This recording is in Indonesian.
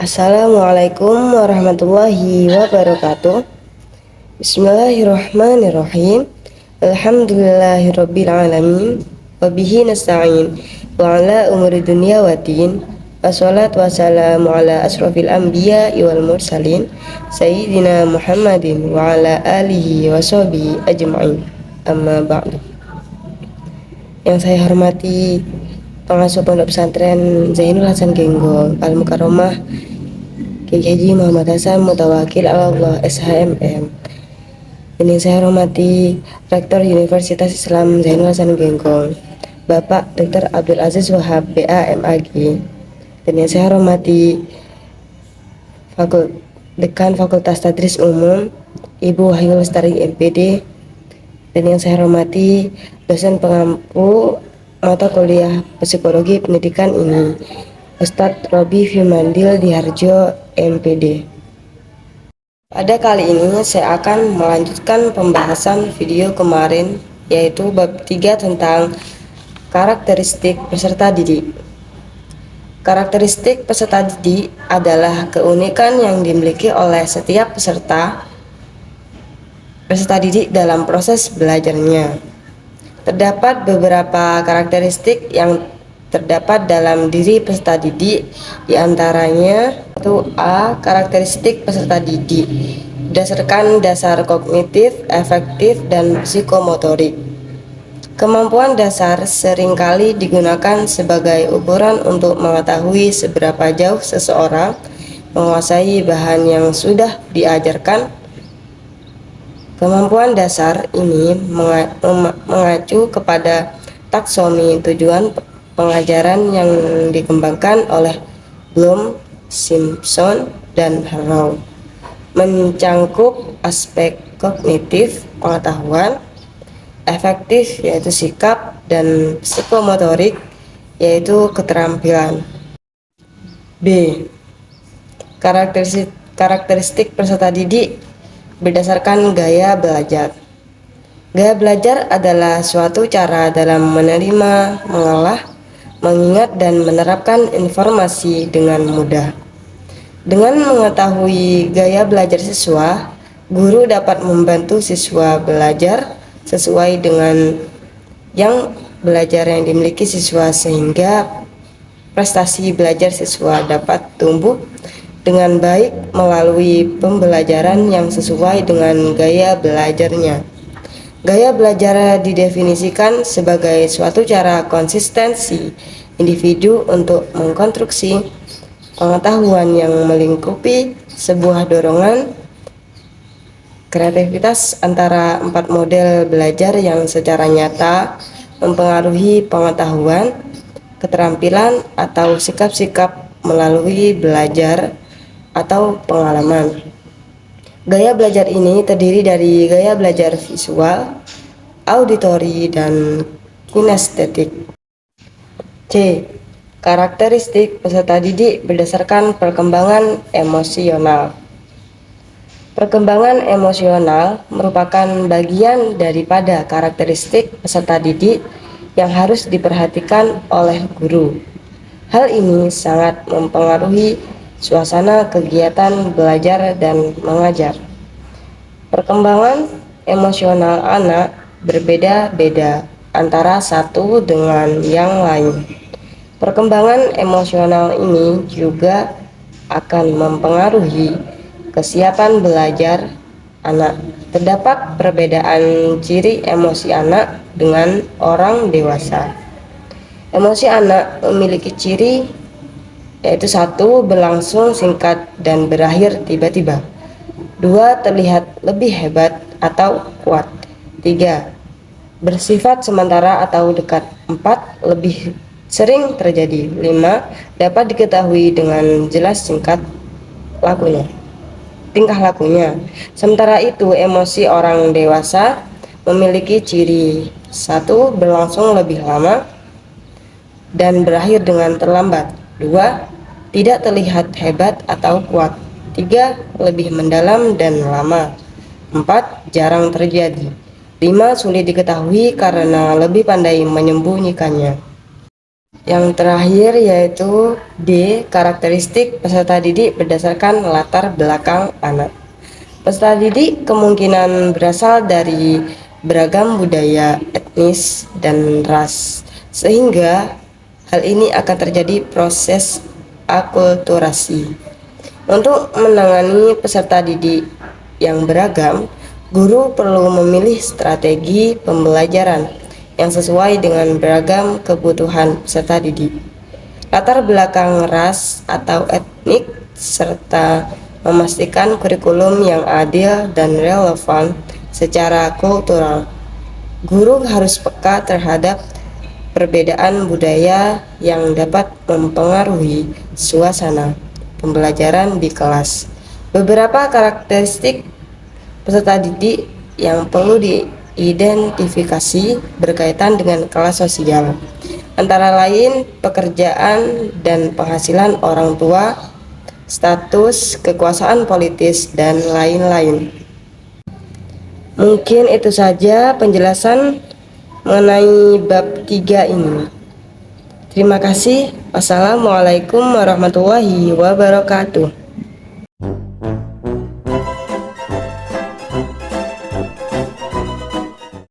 Assalamualaikum warahmatullahi wabarakatuh. Bismillahirrahmanirrahim. Alhamdulillahirabbil alamin. Wabihi nasta'in wa ala umuri dunya waddin. Wassalatu wassalamu ala asrofil anbiya wal mursalin Sayyidina Muhammadin wa ala alihi wa sahbihi ajma'in. Amma ba'du. Yang saya hormati pengasuh Pondok Pesantren Zainul Hasan Genggong Al Mukarramah Kiai Haji Muhammad Hasan Mutawakil Allah SHMM. Ini saya hormati Rektor Universitas Islam Zainul Hasan Genggong Bapak Dr. Abdul Aziz Wahab BA MAG. Dan yang saya hormati Dekan Fakultas Tadris Umum Ibu Wahyu Lestari MPD. Dan yang saya hormati dosen pengampu mata kuliah Psikologi Pendidikan ini Ustadz Robi Firmandil Diharjo MPD. Pada kali ini saya akan melanjutkan pembahasan video kemarin, yaitu bab 3 tentang karakteristik peserta didik. Karakteristik peserta didik adalah keunikan yang dimiliki oleh setiap peserta didik dalam proses belajarnya. Terdapat beberapa karakteristik yang terdapat dalam diri peserta didik, diantaranya itu A. Karakteristik peserta didik berdasarkan dasar kognitif, efektif, dan psikomotorik. Kemampuan dasar seringkali digunakan sebagai ukuran untuk mengetahui seberapa jauh seseorang menguasai bahan yang sudah diajarkan. Kemampuan dasar ini mengacu kepada taksonomi tujuan pengajaran yang dikembangkan oleh Bloom, Simpson, dan Harrow, mencangkup aspek kognitif pengetahuan, efektif yaitu sikap, dan psikomotorik yaitu keterampilan. B. Karakteristik peserta didik berdasarkan gaya belajar. Gaya belajar adalah suatu cara dalam menerima, mengolah, mengingat, dan menerapkan informasi dengan mudah. Dengan mengetahui gaya belajar siswa, guru dapat membantu siswa belajar sesuai dengan yang dimiliki siswa, sehingga prestasi belajar siswa dapat tumbuh dengan baik melalui pembelajaran yang sesuai dengan gaya belajarnya. Gaya belajar didefinisikan sebagai suatu cara konsistensi individu untuk mengkonstruksi pengetahuan yang melingkupi sebuah dorongan kreativitas antara 4 model belajar yang secara nyata mempengaruhi pengetahuan, keterampilan, atau sikap-sikap melalui belajar atau pengalaman. Gaya belajar ini terdiri dari gaya belajar visual, auditori, dan kinestetik. C. Karakteristik peserta didik berdasarkan perkembangan emosional. Perkembangan emosional merupakan bagian daripada karakteristik peserta didik yang harus diperhatikan oleh guru. Hal ini sangat mempengaruhi suasana kegiatan belajar dan mengajar. Perkembangan emosional anak berbeda-beda antara satu dengan yang lain. Perkembangan emosional ini juga akan mempengaruhi kesiapan belajar anak. Terdapat perbedaan ciri emosi anak dengan orang dewasa. Emosi anak memiliki ciri yaitu 1. Berlangsung singkat dan berakhir tiba-tiba. 2. Terlihat lebih hebat atau kuat. 3. Bersifat sementara atau dekat. 4. Lebih sering terjadi. 5. Dapat diketahui dengan jelas tingkah lakunya. Sementara itu, emosi orang dewasa memiliki ciri 1. Berlangsung lebih lama dan berakhir dengan terlambat. 2. Tidak terlihat hebat atau kuat. 3. Lebih mendalam dan lama. 4. Jarang terjadi. 5. Sulit diketahui karena lebih pandai menyembunyikannya. Yang terakhir yaitu D. Karakteristik peserta didik berdasarkan latar belakang anak. Peserta didik kemungkinan berasal dari beragam budaya, etnis, dan ras, sehingga hal ini akan terjadi proses akulturasi. Untuk menangani peserta didik yang beragam, guru perlu memilih strategi pembelajaran yang sesuai dengan beragam kebutuhan peserta didik, latar belakang ras atau etnik, serta memastikan kurikulum yang adil dan relevan secara kultural. Guru harus peka terhadap perbedaan budaya yang dapat mempengaruhi suasana pembelajaran di kelas. Beberapa karakteristik peserta didik yang perlu diidentifikasi berkaitan dengan kelas sosial, antara lain pekerjaan dan penghasilan orang tua, status, kekuasaan politis, dan lain-lain. Mungkin itu saja penjelasan mengenai bab 3 ini. Terima kasih. Wassalamualaikum warahmatullahi wabarakatuh.